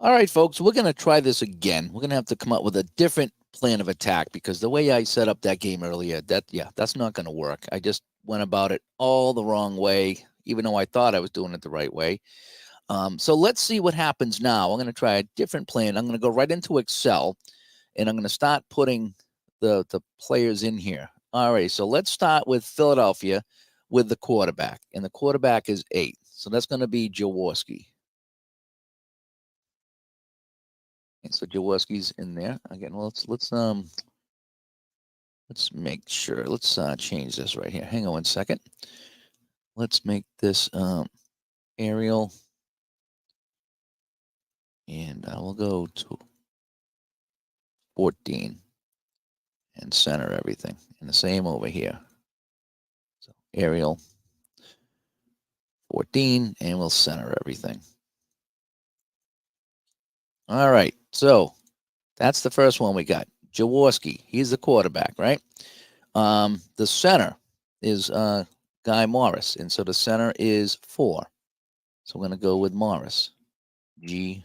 All right, folks, we're going to try this again. We're going to have to come up with a different plan of attack because the way I set up that game earlier, that's not going to work. I just went about it all the wrong way, even though I thought I was doing it the right way. So let's see what happens now. I'm going to try a different plan. I'm going to go right into Excel, and I'm going to start putting the players in here. All right, so let's start with Philadelphia with the quarterback, and the quarterback is 8. So that's going to be Jaworski. And so Jaworski's in there again. Well, let's make sure. Let's change this right here. Hang on 1 second. Let's make this Arial, and we'll go to 14 and center everything. And the same over here. So Arial 14, and we'll center everything. All right, so that's the first one we got. Jaworski, he's the quarterback, right? The center is Guy Morris, and so the center is 4. So we're going to go with Morris. G.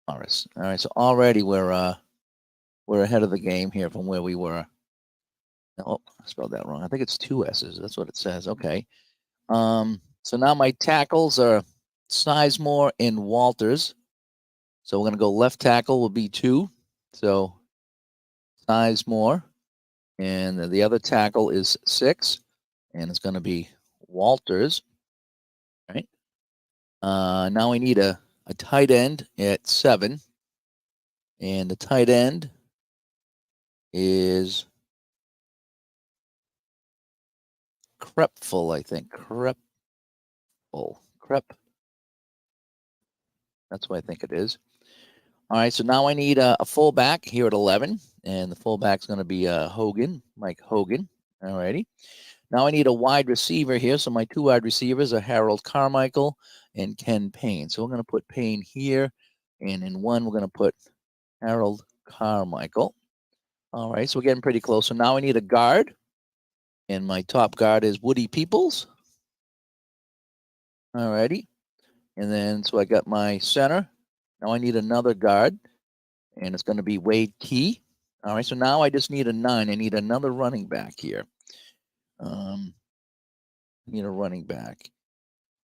Morris. All right, so already we're ahead of the game here from where we were. Oh, I spelled that wrong. I think it's 2 S's. That's what it says. Okay. So now my tackles are Sizemore and Walters. So we're going to go left tackle will be 2. So Sizemore. And the other tackle is 6. And it's going to be Walters. Right. Now we need a tight end at 7. And the tight end is Krepful, I think. Krep. That's what I think it is. All right, so now I need a fullback here at 11, and the fullback's going to be Hogan, Mike Hogan. All righty. Now I need a wide receiver here, so my 2 wide receivers are Harold Carmichael and Ken Payne. So we're going to put Payne here, and in 1 we're going to put Harold Carmichael. All right, so we're getting pretty close. So now I need a guard, and my top guard is Woody Peoples. All righty. And then, so I got my center. Now I need another guard, and it's going to be Wade Key. All right, so now I just need a 9. I need another running back here. I need a running back.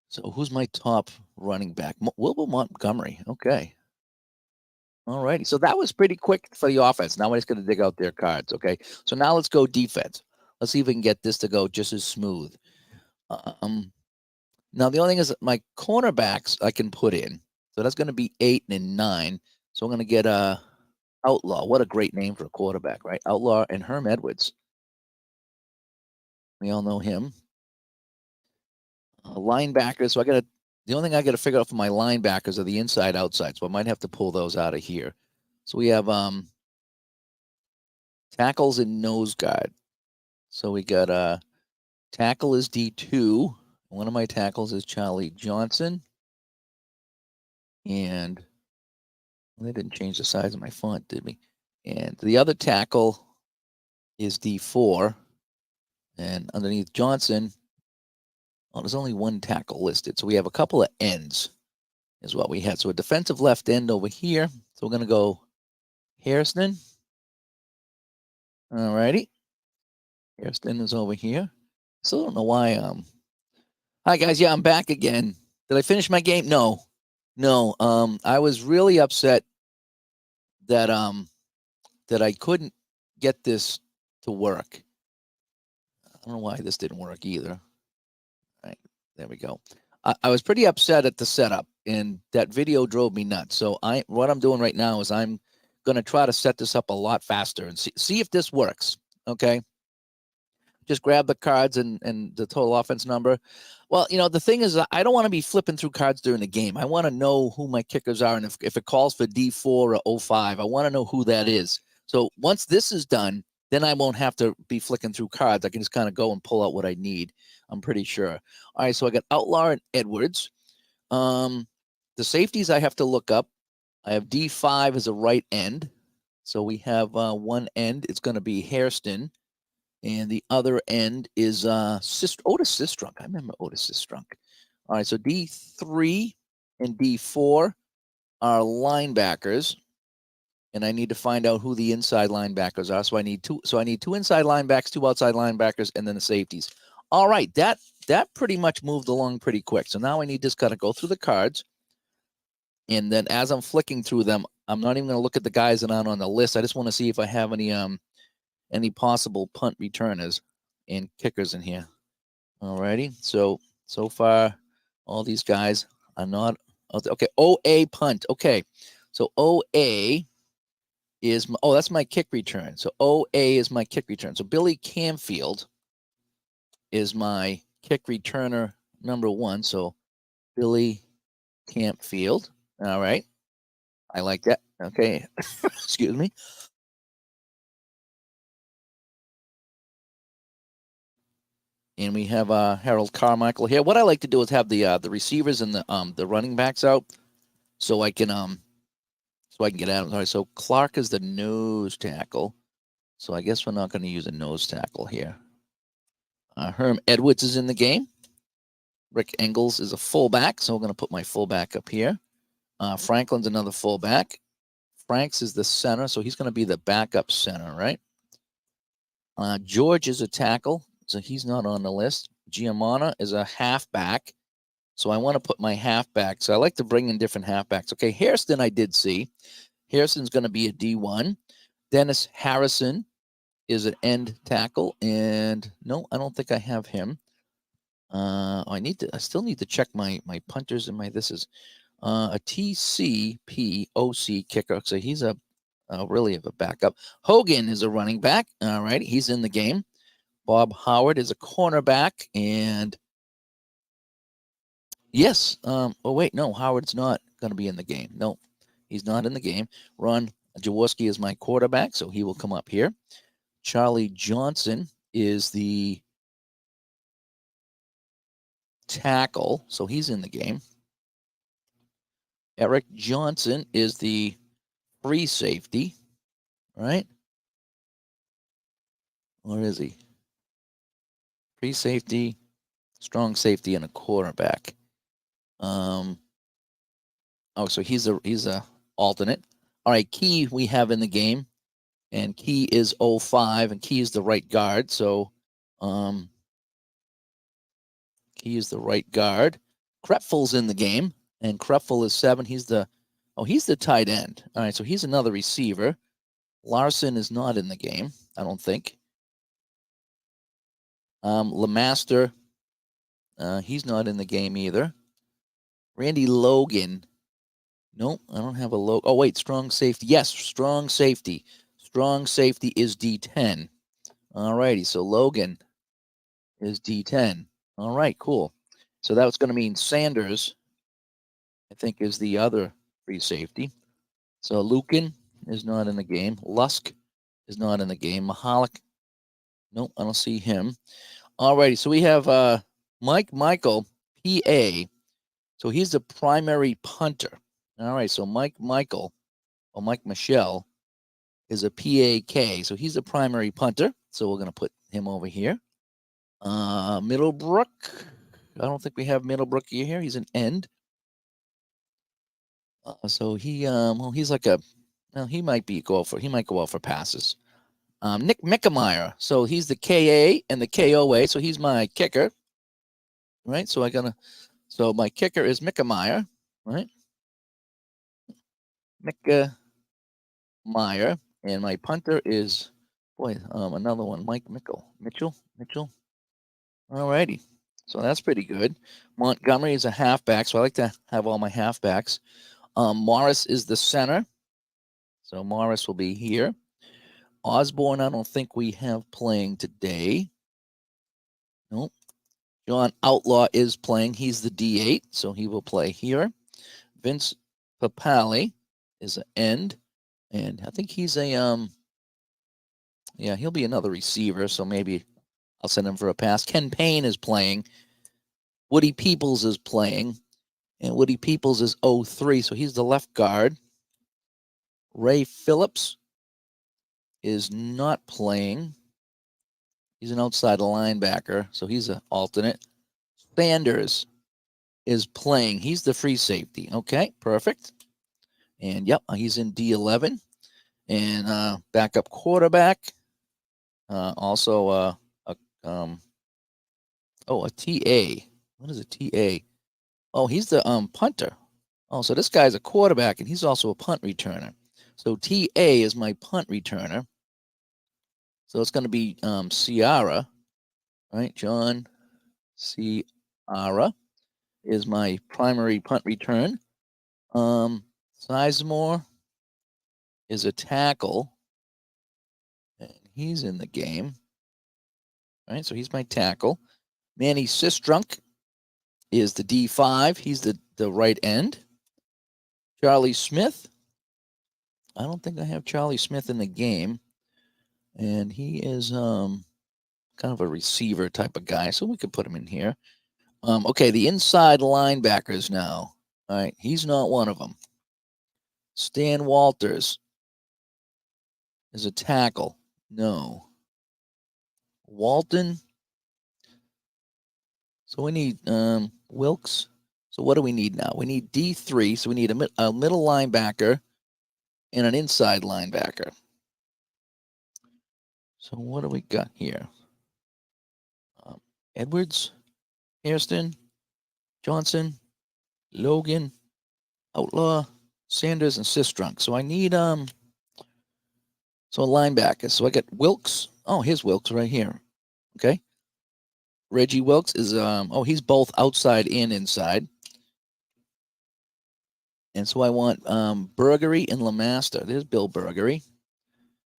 So who's my top running back? Wilbur Montgomery. Okay. All righty. So that was pretty quick for the offense. Now we're just going to dig out their cards. Okay. So now let's go defense. Let's see if we can get this to go just as smooth. Now, the only thing is that my cornerbacks I can put in. So that's going to be 8 and 9. So I'm going to get Outlaw. What a great name for a quarterback, right? Outlaw and Herm Edwards. We all know him. Linebackers. So the only thing I got to figure out for my linebackers are the inside outside. So I might have to pull those out of here. So we have tackles and nose guard. So we got tackle is D2. One of my tackles is Charlie Johnson. And they didn't change the size of my font, did we? And the other tackle is D4. And underneath Johnson, there's only 1 tackle listed. So we have a couple of ends is what we had. So a defensive left end over here. So we're going to go Hairston. All righty. Hairston is over here. Still don't know why. Hi, guys. Yeah, I'm back again. Did I finish my game? No. I was really upset that I couldn't get this to work. I don't know why this didn't work either. All right, there we go. I was pretty upset at the setup, and that video drove me nuts. So what I'm doing right now is I'm going to try to set this up a lot faster and see if this works. Okay. Just grab the cards and the total offense number. Well, the thing is, I don't want to be flipping through cards during the game. I want to know who my kickers are, and if it calls for D4 or 05, I want to know who that is. So once this is done, then I won't have to be flicking through cards. I can just kind of go and pull out what I need. I'm pretty sure. All right, so I got Outlaw and Edwards. The safeties I have to look up. I have D5 as a right end. So we have 1 end. It's going to be Hairston. And the other end is Otis Sistrunk. I remember Otis Sistrunk. All right, so D3 and D4 are linebackers, and I need to find out who the inside linebackers are. So I need two. So I need two inside linebackers, two outside linebackers, and then the safeties. All right, that pretty much moved along pretty quick. So now I need just kind of go through the cards, and then as I'm flicking through them, I'm not even going to look at the guys that aren't on the list. I just want to see if I have any possible punt returners and kickers in here. All righty. So far, all these guys are not okay. OA punt. Okay, so OA is that's my kick return. So OA is my kick return. So Billy Camfield is my kick returner number 1. So Billy Campfield. All right. I like that. Okay. Excuse me. And we have Harold Carmichael here. What I like to do is have the receivers and the running backs out, so I can get at them. All right. So Clark is the nose tackle. So I guess we're not going to use a nose tackle here. Herm Edwards is in the game. Rick Engels is a fullback, so we're going to put my fullback up here. Franklin's another fullback. Franks is the center, so he's going to be the backup center, right? George is a tackle, so he's not on the list. Giamana is a halfback, so I want to put my halfback. So I like to bring in different halfbacks. Okay, Hairston I did see. Hairston's going to be a D1. Dennis Harrison is an end tackle, and no, I don't think I have him. I still need to check my punters and my this is a TCPOC kicker. So he's a really of a backup. Hogan is a running back. All right, he's in the game. Bob Howard is a cornerback, and yes. Oh wait, no, Howard's not going to be in the game. No, he's not in the game. Ron Jaworski is my quarterback, so he will come up here. Charlie Johnson is the tackle, so he's in the game. Eric Johnson is the free safety, right? Where is he? Free safety, strong safety, and a quarterback. So he's a alternate. All right, Key we have in the game, and Key is 05, and Key is the right guard. So Key is the right guard. Krepfel's in the game, and Krepfel is 7. He's the tight end. All right, so he's another receiver. Larson is not in the game, I don't think. Lemaster, he's not in the game either. Randy Logan, nope, I don't have a logo. Oh wait, strong safety. Yes, strong safety. Strong safety is D10. All righty, so Logan is D10. All right, cool. So that's going to mean Sanders, I think, is the other free safety. So Lukin is not in the game. Lusk is not in the game. Mahalik, nope, I don't see him. All righty, so we have Mike Michael, PA. So he's the primary punter. All right, so Mike Michael, or Mike Michelle, is a PAK. So he's the primary punter. So we're going to put him over here. Middlebrook, I don't think we have Middlebrook here. He's an end. So he, he's like he might go out for passes. Nick Mickemeyer, so he's the KA and the KOA, so he's my kicker, right? So so my kicker is Mickemeyer, right? Mickemeyer, and my punter is, another one, Mike Mitchell. All righty, so that's pretty good. Montgomery is a halfback, so I like to have all my halfbacks. Morris is the center, so Morris will be here. Osborne, I don't think we have playing today. Nope. John Outlaw is playing. He's the D8, so he will play here. Vince Papali is an end, and I think he's a he'll be another receiver, so maybe I'll send him for a pass. Ken Payne is playing. Woody Peoples is playing, and Woody Peoples is 03, so he's the left guard. Ray Phillips is not playing. He's an outside linebacker, so he's an alternate. Sanders is playing. He's the free safety. Okay, perfect. And yep, he's in D11. And backup quarterback, also a TA. What is a TA? Oh, he's the punter. Oh, so this guy's a quarterback, and he's also a punt returner. So TA is my punt returner. So it's going to be Ciara, right? John Ciara is my primary punt return. Sizemore is a tackle, and he's in the game, right? So he's my tackle. Manny Sistrunk is the D5. He's the right end. Charlie Smith. I don't think I have Charlie Smith in the game, and he is kind of a receiver type of guy, so we could put him in here. Okay, the inside linebackers now. All right, he's not one of them. Stan Walters is a tackle. No. Walton. So we need Wilkes. So what do we need now? We need D3. So we need a middle linebacker and an inside linebacker. So what do we got here? Edwards, Hairston, Johnson, Logan, Outlaw, Sanders, and Sistrunk. So I need so a linebacker. So I got Wilkes. Oh, here's Wilkes right here. Okay. Reggie Wilkes is he's both outside and inside. And so I want Burgery and Lamaster. There's Bill Burgery.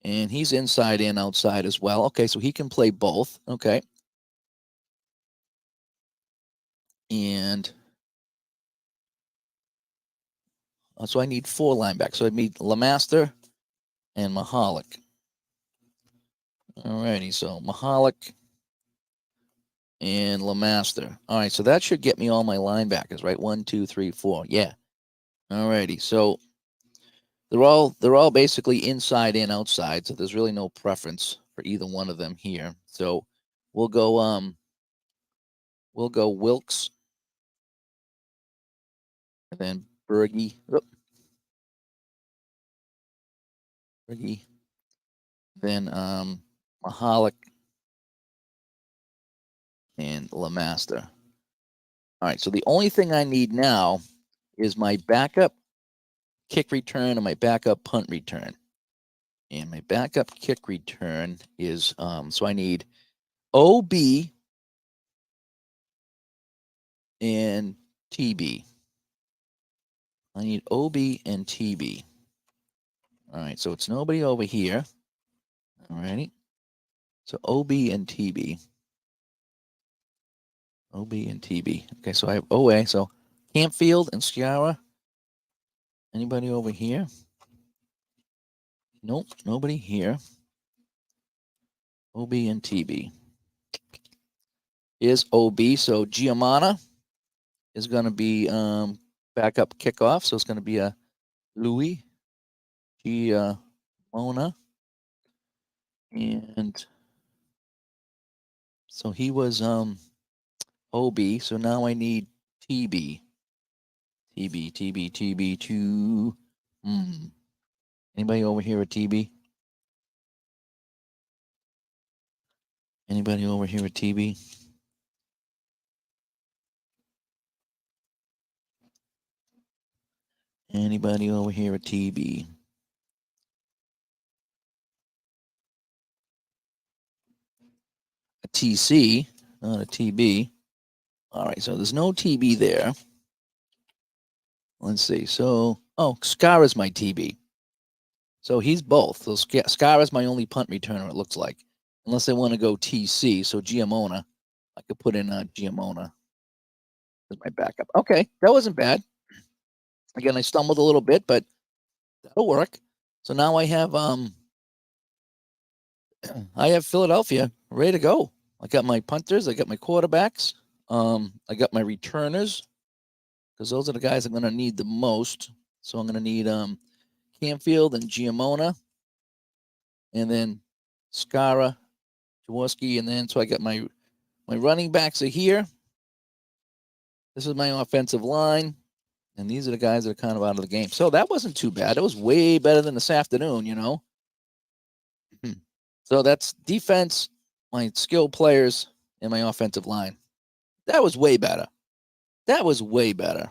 And he's inside and outside as well. Okay, so he can play both. Okay. And so I need 4 linebackers. So I need Lamaster and Mahalik. Alrighty, so Mahalik and Lamaster. All right, so that should get me all my linebackers, right? 1, 2, 3, 4. Yeah. Alrighty, so they're all basically inside and outside, so there's really no preference for either one of them here. So we'll go Wilkes and then Bergie. Bergie. Then Mahalik and Lamaster. All right, so the only thing I need now is my backup kick return and my backup punt return. And my backup kick return is so I need OB and TB. I need OB and TB. All right, so it's nobody over here. All righty. So OB and TB. OB and TB. Okay, so I have OA. So Campfield and Sciarra. Anybody over here? Nope, nobody here. OB and TB. Is OB. So Giamana is going to be backup kickoff. So it's going to be a Louis Giamona. And so he was OB. So now I need TB. TB 2. Anybody over here at TB? Anybody over here at TB? Anybody over here at TB? A TC, not a TB. All right, so there's no TB there. Let's see. So, Scar is my TB. So he's both. So Scar is my only punt returner, it looks like. Unless they want to go TC. So Giamona. I could put in Giamona as my backup. Okay, that wasn't bad. Again, I stumbled a little bit, but that'll work. So now I have Philadelphia ready to go. I got my punters, I got my quarterbacks, I got my returners, because those are the guys I'm going to need the most. So I'm going to need Campfield and Giamona, and then Skara, Jaworski, and then so I got my running backs are here. This is my offensive line. And these are the guys that are kind of out of the game. So that wasn't too bad. It was way better than this afternoon, you know. So that's defense, my skilled players, and my offensive line. That was way better. That was way better.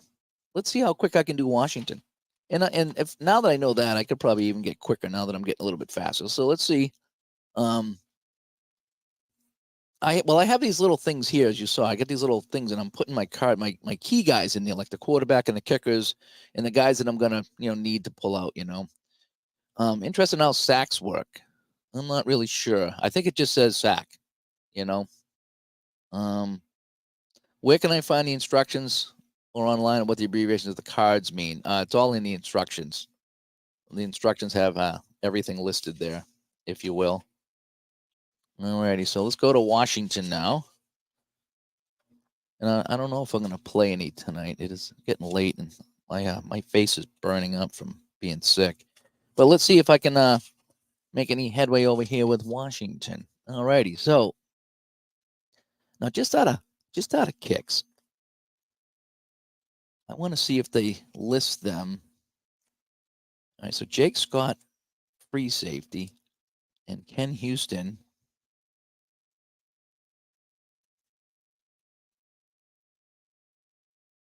Let's see how quick I can do Washington. And if now that I know that, I could probably even get quicker now that I'm getting a little bit faster. So let's see. I have these little things here, as you saw. I get these little things, and I'm putting my key guys in there, like the quarterback and the kickers, and the guys that I'm gonna need to pull out. Interesting how sacks work. I'm not really sure. I think it just says sack. You know, where can I find the instructions or online what the abbreviations of the cards mean? It's all in the instructions. The instructions have everything listed there, if you will. Alrighty, so let's go to Washington now. And I don't know if I'm going to play any tonight. It is getting late, and my face is burning up from being sick. But let's see if I can make any headway over here with Washington. Alrighty, so now just out of kicks, I want to see if they list them. All right, so Jake Scott, free safety, and Ken Houston,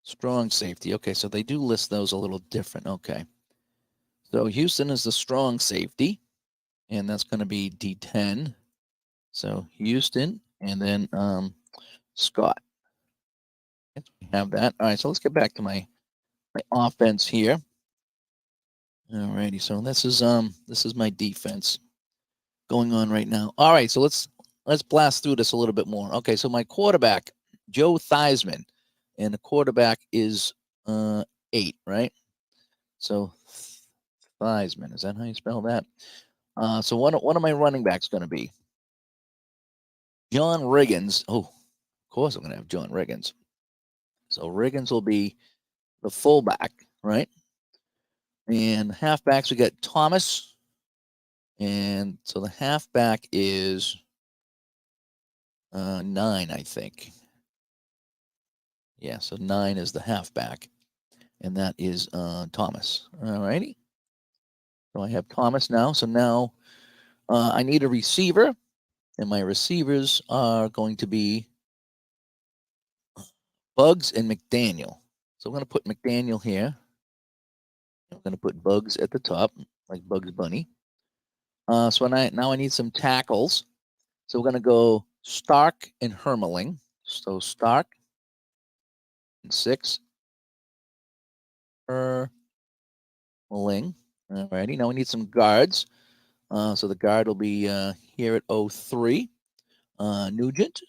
strong safety. Okay, so they do list those a little different. Okay. So Houston is the strong safety, and that's going to be D10. So Houston, and then Scott. We have that. All right, so let's get back to my offense here. All righty, so this is my defense going on right now. All right, so let's blast through this a little bit more. Okay, so my quarterback, Joe Theismann, and the quarterback is 8, right? So Theismann, is that how you spell that? So one of my running backs going to be John Riggins. Oh, of course I'm going to have John Riggins. So Riggins will be the fullback, right? And halfbacks, we got Thomas. And so the halfback is 9, I think. Yeah, so 9 is the halfback. And that is Thomas. All righty. So I have Thomas now. So now I need a receiver. And my receivers are going to be Bugs and McDaniel. So I'm going to put McDaniel here. I'm going to put Bugs at the top, like Bugs Bunny. So now I need some tackles. So we're going to go Stark and Hermeling. So Stark and 6. Hermeling. Alrighty. Now we need some guards. So the guard will be here at 03. Nugent.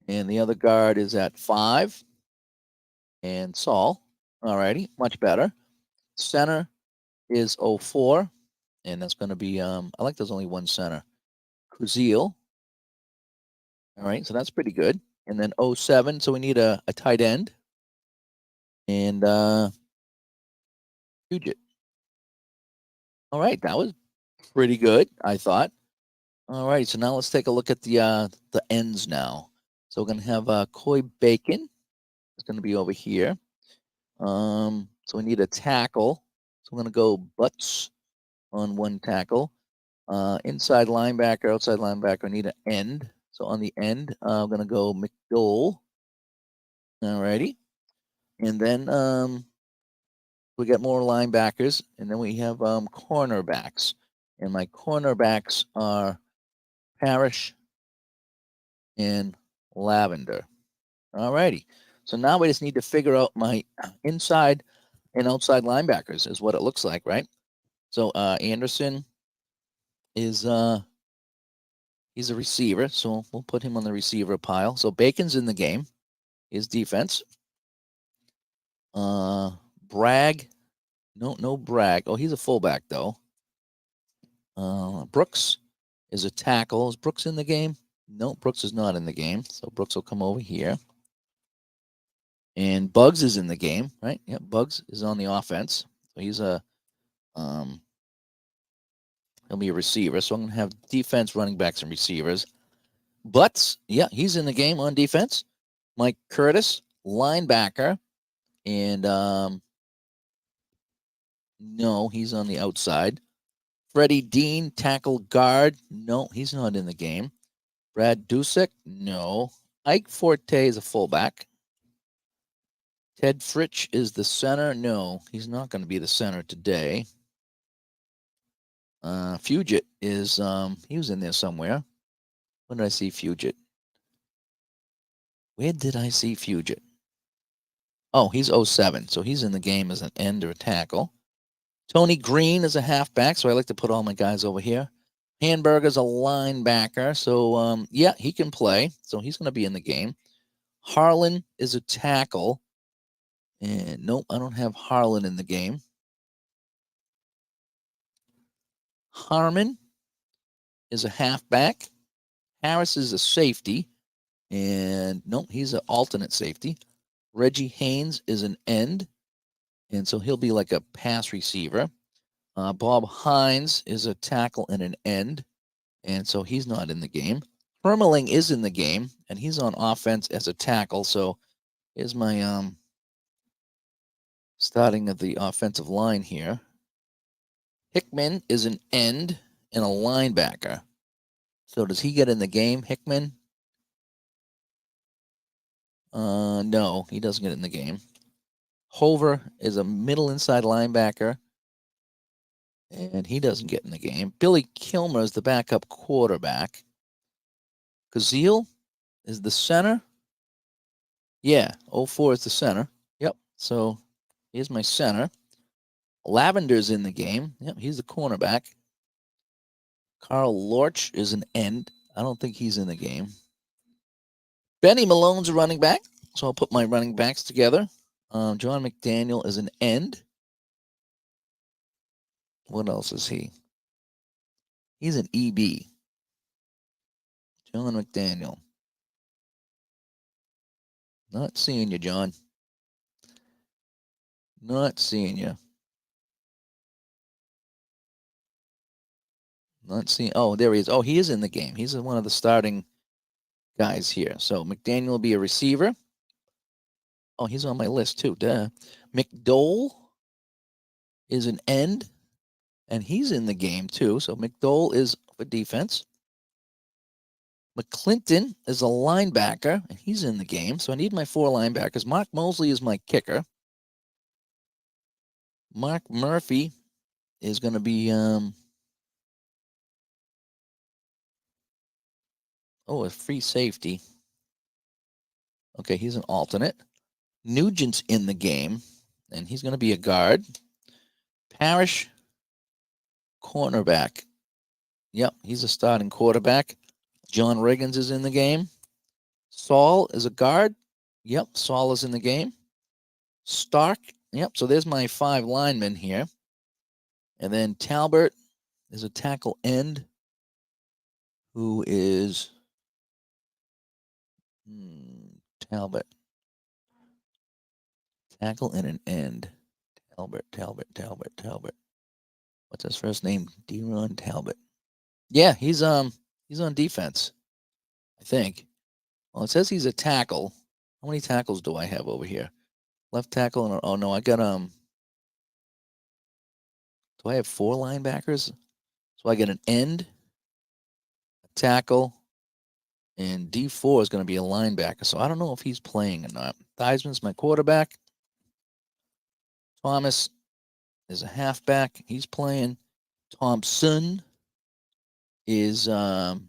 And the other guard is at 5. And Saul. Alrighty. Much better. Center is 04. And that's going to be, I like there's only one center. Kuzil. All right. So that's pretty good. And then 07. So we need a tight end. And Puget. All right. That was pretty good, I thought. All right. So now let's take a look at the ends now. So we're going to have Coy Bacon. It's going to be over here. So we need a tackle. So we're going to go Butts on one tackle. Inside linebacker, outside linebacker, I need an end. So on the end, I'm going to go McDowell. All righty. And then we get more linebackers. And then we have cornerbacks. And my cornerbacks are Parrish and Lavender. All righty. So now we just need to figure out my inside and outside linebackers is what it looks like, right? So Anderson is he's a receiver, so we'll put him on the receiver pile. So Bacon's in the game. His defense. Bragg. No Bragg. Oh, he's a fullback though. Brooks is a tackle. Is Brooks in the game? No, Brooks is not in the game. So Brooks will come over here. And Bugs is in the game, right? Yeah, Bugs is on the offense. So he's he'll be a receiver. So I'm going to have defense, running backs, and receivers. Butts, yeah, he's in the game on defense. Mike Curtis, linebacker. And no, he's on the outside. Freddie Dean, tackle guard. No, he's not in the game. Brad Dusick, no. Ike Forte is a fullback. Ted Fritsch is the center. No, he's not going to be the center today. Fugit is, he was in there somewhere. When did I see Fugit? Where did I see Fugit? Oh, he's 07, so he's in the game as an end or a tackle. Tony Green is a halfback, so I like to put all my guys over here. Hamburger's a linebacker, so yeah, he can play, so he's going to be in the game. Harlan is a tackle, and nope, I don't have Harlan in the game. Harmon is a halfback. Harris is a safety, and nope, he's an alternate safety. Reggie Haynes is an end, and so he'll be like a pass receiver. Bob Hines is a tackle and an end, and so he's not in the game. Hermeling is in the game, and he's on offense as a tackle. So here's my starting of the offensive line here. Hickman is an end and a linebacker. So does he get in the game, Hickman? No, he doesn't get in the game. Hover is a middle inside linebacker, and he doesn't get in the game. Billy Kilmer is the backup quarterback. Kazeel is the center. Yeah, 04 is the center. Yep. So here's my center. Lavender's in the game. Yep, he's the cornerback. Carl Lorch is an end. I don't think he's in the game. Benny Malone's a running back. So I'll put my running backs together. John McDaniel is an end. What else is he? He's an EB. John McDaniel. Not seeing you, John. Not seeing you. Not seeing. Oh, there he is. Oh, he is in the game. He's one of the starting guys here. So McDaniel will be a receiver. Oh, he's on my list too. Duh. McDole is an end, and he's in the game too. So McDole is for defense. McClinton is a linebacker, and he's in the game. So I need my 4 linebackers. Mark Mosley is my kicker. Mark Murphy is going to be a free safety. Okay, he's an alternate. Nugent's in the game, and he's going to be a guard. Parrish, cornerback. Yep, he's a starting quarterback. John Riggins is in the game. Saul is a guard. Yep, Saul is in the game. Stark. Yep, so there's my 5 linemen here. And then Talbert is a tackle end who is Talbot. Tackle and an end. Talbot. What's his first name? Deron Talbot. Yeah, he's on defense, I think. Well, it says he's a tackle. How many tackles do I have over here? Left tackle and oh no, I got do I have 4 linebackers? So I get an end, a tackle, and D4 is going to be a linebacker. So I don't know if he's playing or not. Theismann's my quarterback. Thomas is a halfback. He's playing. Thompson is EB2.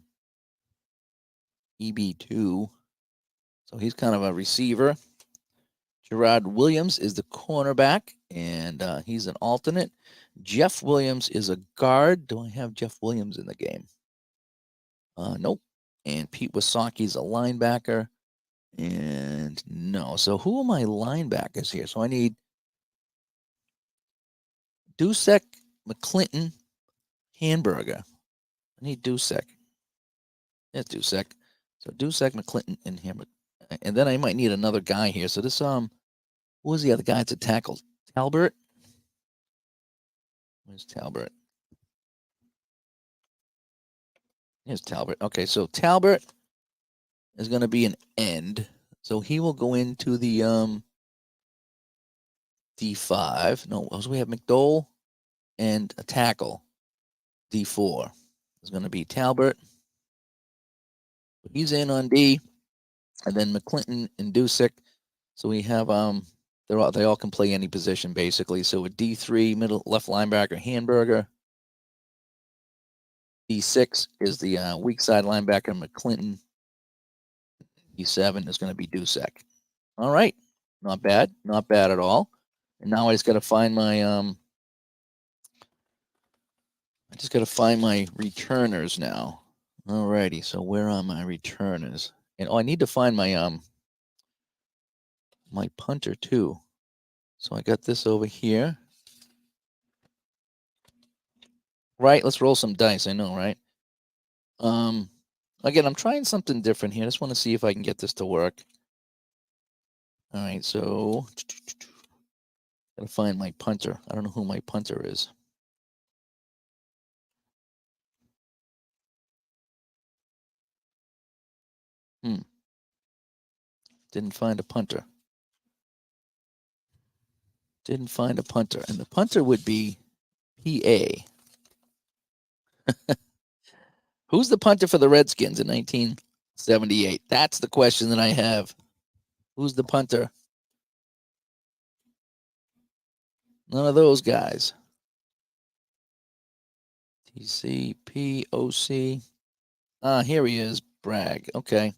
So he's kind of a receiver. Gerard Williams is the cornerback, and he's an alternate. Jeff Williams is a guard. Do I have Jeff Williams in the game? Nope. And Pete Wasaki's a linebacker. And no. So who are my linebackers here? So I need Dusek, McClinton, Hamburger. I need Dusek. That's Dusek. So Dusek, McClinton, and Hamburger. And then I might need another guy here. So this who was the other guy to tackle? Talbert. Where's Talbert? Here's Talbert. Okay, so Talbert is going to be an end. So he will go into the D5. No, so we have McDowell and a tackle. D4 is going to be Talbot. He's in on D, and then McClinton and Dusick. So we have they all can play any position basically. So a D3 middle left linebacker Hamburger. D6 is the weak side linebacker McClinton. D7 is going to be Dusick. All right, not bad at all. And now I just got to find my returners now. Alrighty, so where are my returners? And I need to find my my punter too. So I got this over here. Right, let's roll some dice. I know, right? Again, I'm trying something different here. I just want to see if I can get this to work. All right, so gotta find my punter. I don't know who my punter is. Didn't find a punter. Didn't find a punter. And the punter would be PA. Who's the punter for the Redskins in 1978? That's the question that I have. Who's the punter? None of those guys. TCPOC. Here he is. Bragg. Okay.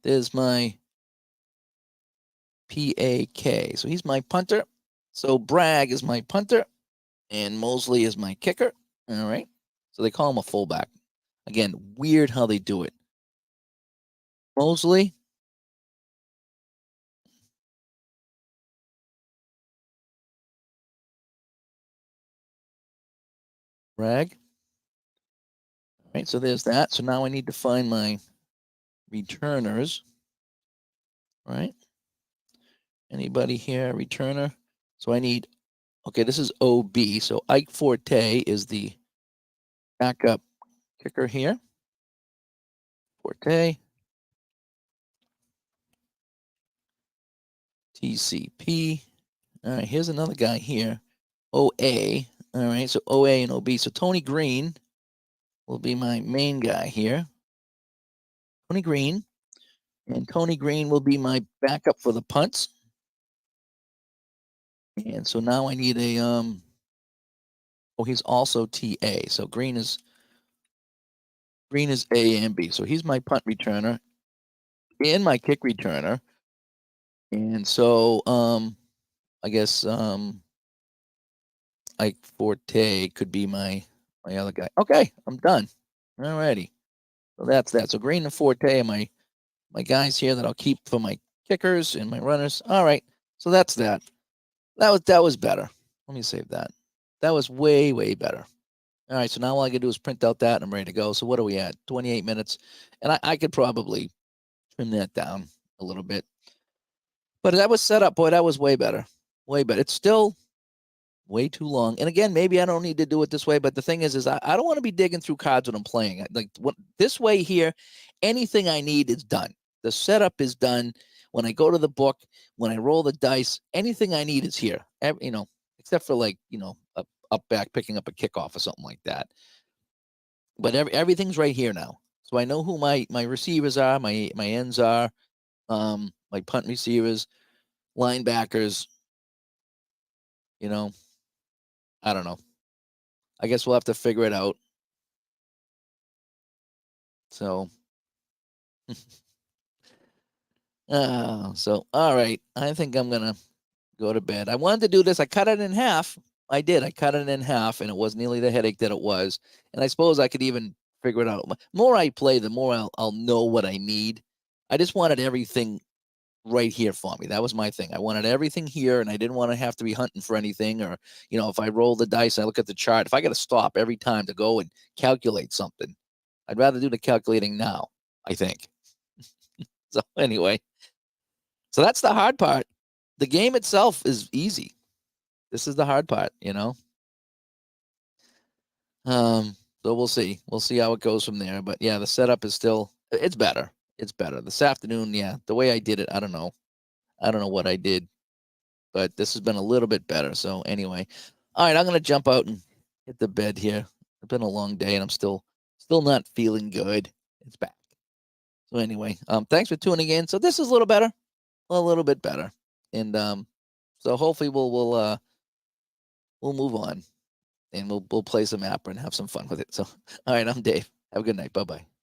There's my PAK. So he's my punter. So Bragg is my punter. And Mosley is my kicker. All right. So they call him a fullback. Again, weird how they do it. Mosley. Bragg. All right. So there's that. So now I need to find my returners. Right. Anybody here? Returner. So I need, okay, this is OB. So Ike Forte is the backup kicker here. Forte. TCP. All right, here's another guy here. OA. All right, so OA and OB. So Tony Green will be my main guy here. Tony Green. And Tony Green will be my backup for the punts. And so now I need a oh, he's also TA. So Green is A and B. So he's my punt returner and my kick returner. And so I guess Ike Forte could be my other guy. Okay, I'm done. All righty. So that's that. So Green and Forte are my guys here that I'll keep for my kickers and my runners. All right. So that's that. That was better. Let me save that. That was way better. All right. So now all I can do is print out that and I'm ready to go. So what are we at? 28 minutes. And I could probably trim that down a little bit. But that was set up, boy, that was way better. Way better. It's still way too long. And again, maybe I don't need to do it this way, but the thing is I don't want to be digging through cards when I'm playing. Like this way here, anything I need is done. The setup is done. When I go to the book, when I roll the dice, anything I need is here. Except for like, up back picking up a kickoff or something like that. But everything's right here now. So I know who my receivers are, my ends are, my punt receivers, linebackers. I don't know. I guess we'll have to figure it out. So, all right. I think I'm gonna go to bed. I wanted to do this. I cut it in half. I did. I cut it in half, and it was nearly the headache that it was. And I suppose I could even figure it out. The more I play, the more I'll know what I need. I just wanted everything right here for me. That was my thing. I wanted everything here, and I didn't want to have to be hunting for anything. Or, if I roll the dice, I look at the chart. If I got to stop every time to go and calculate something, I'd rather do the calculating now, I think. So anyway, so that's the hard part. The game itself is easy. This is the hard part. So we'll see. We'll see how it goes from there. But yeah, the setup is still it's better. It's better. This afternoon, yeah, the way I did it, I don't know. I don't know what I did. but this has been a little bit better. So anyway, all right, I'm gonna jump out and hit the bed here. It's been a long day, and I'm still not feeling good. It's back. So anyway, thanks for tuning in. So this is a little better, a little bit better, and so hopefully we'll move on, and we'll play some Apra and have some fun with it. So all right, I'm Dave. Have a good night. Bye bye.